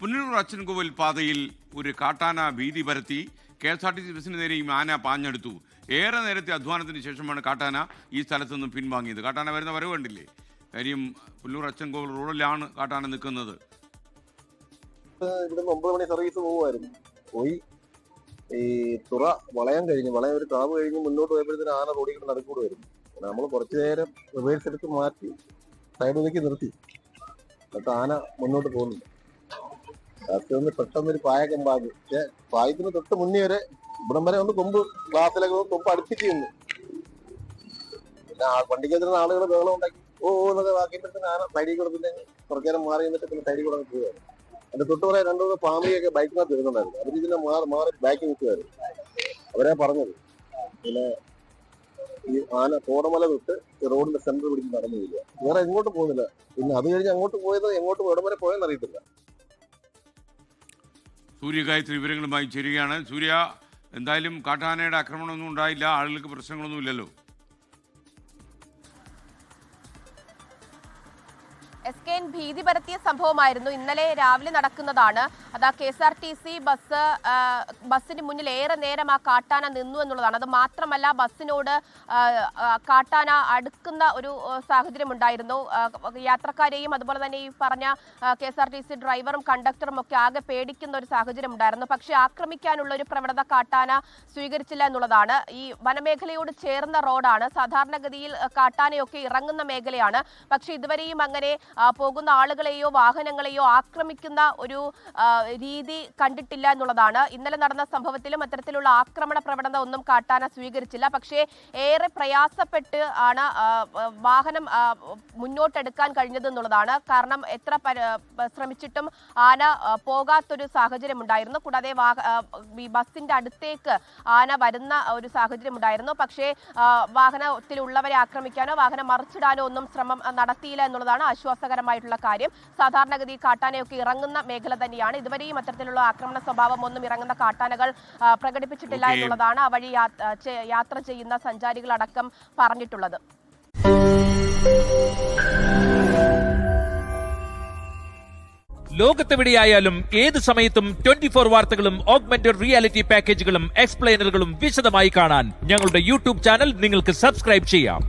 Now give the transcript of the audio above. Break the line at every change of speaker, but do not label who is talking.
പുനലൂർ അച്ചൻകോവിൽ പാതയിൽ ഒരു കാട്ടാന ഭീതി പരത്തി. KSRTC ബസിന് നേരെയും ആന പാഞ്ഞെടുത്തു. ഏറെ നേരത്തെ അധ്വാനത്തിന് ശേഷമാണ് കാട്ടാന ഈ സ്ഥലത്ത് നിന്നും പിൻവാങ്ങിയത്. കാട്ടാന വരുന്ന വരവ് കണ്ടില്ലേ? കാര്യം പുനലൂർ അച്ചൻകോവിൽ റോഡിലാണ് കാട്ടാന നിൽക്കുന്നത്.
ഇവിടെ 9 മണി സർവീസ് പോകുമായിരുന്നു. പോയി ഈ തുറ വളയം ഒരു കാവ് കഴിഞ്ഞ് മുന്നോട്ട് പോയപ്പോഴത്തേന് ആന റോഡിൽ കൂടെ നടക്കൂടെ വരുന്നു. നമ്മൾ കുറച്ചു നേരം റിവേഴ്സ് എടുത്ത് മാറ്റി സൈഡിലേക്ക് നിർത്തി. എന്നിട്ട് ആന മുന്നോട്ട് പോകുന്നുണ്ട്. രാത്രി പെട്ടെന്നൊരു പായകം പാഞ്ഞു. പക്ഷെ പായത്തിന് തൊട്ട് മുന്നേ വരെ ഇവിടം വരെ ഒന്ന് കൊമ്പ് ഗ്ലാസ്സിലൊക്കെ കൊമ്പ് അടുപ്പിച്ച് നിന്നു. പിന്നെ വണ്ടിക്കകത്തിരുന്ന ആളുകൾ ബഹളം ഉണ്ടാക്കി എന്നൊക്കെ ആക്കിയപ്പോഴത്തേന് ആന സൈഡിൽ കൂടെ പിന്നെ കുറച്ചു നേരം മാറി നിന്നിട്ട് പിന്നെ സൈഡിൽ കൂടെ പോവുകയാണ്. എന്റെ തൊട്ടുപുറേ 2-3 ഫാമിലിയൊക്കെ ബൈക്കിനകത്ത് വരുന്നുണ്ടായിരുന്നു. അവർ ഇതിനെ മാറി ബാക്കി നിൽക്കുമായിരുന്നു. അവരെ പറഞ്ഞത് പിന്നെ ഈ ആന കോടമല തൊട്ട് റോഡിന്റെ സെന്റർ പിടിച്ച് നടന്നു വരിക. വേറെ എങ്ങോട്ട് പോകുന്നില്ല. പിന്നെ അത് കഴിഞ്ഞ് അങ്ങോട്ട് പോയത് എങ്ങോട്ട് എവിടെ വരെ പോയെന്ന് അറിയത്തില്ല.
സൂര്യഗായത്രി വിവരങ്ങളുമായി ചേരുകയാണ്. സൂര്യ, എന്തായാലും കാട്ടാനയുടെ ആക്രമണമൊന്നും ഉണ്ടായില്ല, ആളുകൾക്ക് പ്രശ്നങ്ങളൊന്നും ഇല്ലല്ലോ?
SKN ഭീതി പരത്തിയ സംഭവമായിരുന്നു. ഇന്നലെ രാവിലെ നടക്കുന്നതാണ്. അതാ KSRTC ബസ്സിന് മുന്നിൽ ഏറെ നേരം ആ കാട്ടാന നിന്നു എന്നുള്ളതാണ്. അത് മാത്രമല്ല, ബസ്സിനോട് കാട്ടാന അടുക്കുന്ന ഒരു സാഹചര്യം ഉണ്ടായിരുന്നു. യാത്രക്കാരെയും അതുപോലെ തന്നെ ഈ പറഞ്ഞ KSRTC ഡ്രൈവറും കണ്ടക്ടറും ഒക്കെ ആകെ പേടിക്കുന്ന ഒരു സാഹചര്യം ഉണ്ടായിരുന്നു. പക്ഷേ ആക്രമിക്കാനുള്ള ഒരു പ്രവണത കാട്ടാന സ്വീകരിച്ചില്ല എന്നുള്ളതാണ്. ഈ വനമേഖലയോട് ചേർന്ന റോഡാണ്. സാധാരണഗതിയിൽ കാട്ടാനയൊക്കെ ഇറങ്ങുന്ന മേഖലയാണ്. പക്ഷേ ഇതുവരെയും അങ്ങനെ പോകുന്ന ആളുകളെയോ വാഹനങ്ങളെയോ ആക്രമിക്കുന്ന ഒരു രീതി കണ്ടിട്ടില്ല എന്നുള്ളതാണ്. ഇന്നലെ നടന്ന സംഭവത്തിലും അത്തരത്തിലുള്ള ആക്രമണ പ്രവണത ഒന്നും കാട്ടാന സ്വീകരിച്ചില്ല. പക്ഷേ ഏറെ പ്രയാസപ്പെട്ട് ആണ് വാഹനം മുന്നോട്ടെടുക്കാൻ കഴിഞ്ഞത് എന്നുള്ളതാണ്. കാരണം എത്ര ശ്രമിച്ചിട്ടും ആന പോകാത്തൊരു സാഹചര്യം ഉണ്ടായിരുന്നു. കൂടാതെ ഈ ബസിന്റെ അടുത്തേക്ക് ആന വരുന്ന ഒരു സാഹചര്യം ഉണ്ടായിരുന്നു. പക്ഷേ വാഹനത്തിലുള്ളവരെ ആക്രമിക്കാനോ വാഹനം മറിച്ചിടാനോ ഒന്നും ശ്രമം നടത്തിയില്ല എന്നുള്ളതാണ് ആശ്വാസകരമായിട്ടുള്ള കാര്യം. സാധാരണഗതി കാട്ടാനയൊക്കെ ഇറങ്ങുന്ന മേഖല തന്നെയാണ്. ഇതുവരെയും അത്തരത്തിലുള്ള ആക്രമണ സ്വഭാവം ഒന്നും ഇറങ്ങുന്ന കാട്ടാനകൾ പ്രകടിപ്പിച്ചിട്ടില്ല എന്നുള്ളതാണ് ആ വഴി യാത്ര ചെയ്യുന്ന സഞ്ചാരികളടക്കം പറഞ്ഞിട്ടുള്ളത്.
ലോകത്തെവിടെയായാലും ഏത് സമയത്തും 24 വാർത്തകളും ഓഗ്മെന്റഡ് റിയാലിറ്റി പാക്കേജുകളും എക്സ്പ്ലെയിനറുകളും വിശദമായി കാണാൻ ഞങ്ങളുടെ YouTube ചാനൽ നിങ്ങൾക്ക് സബ്സ്ക്രൈബ് ചെയ്യാം.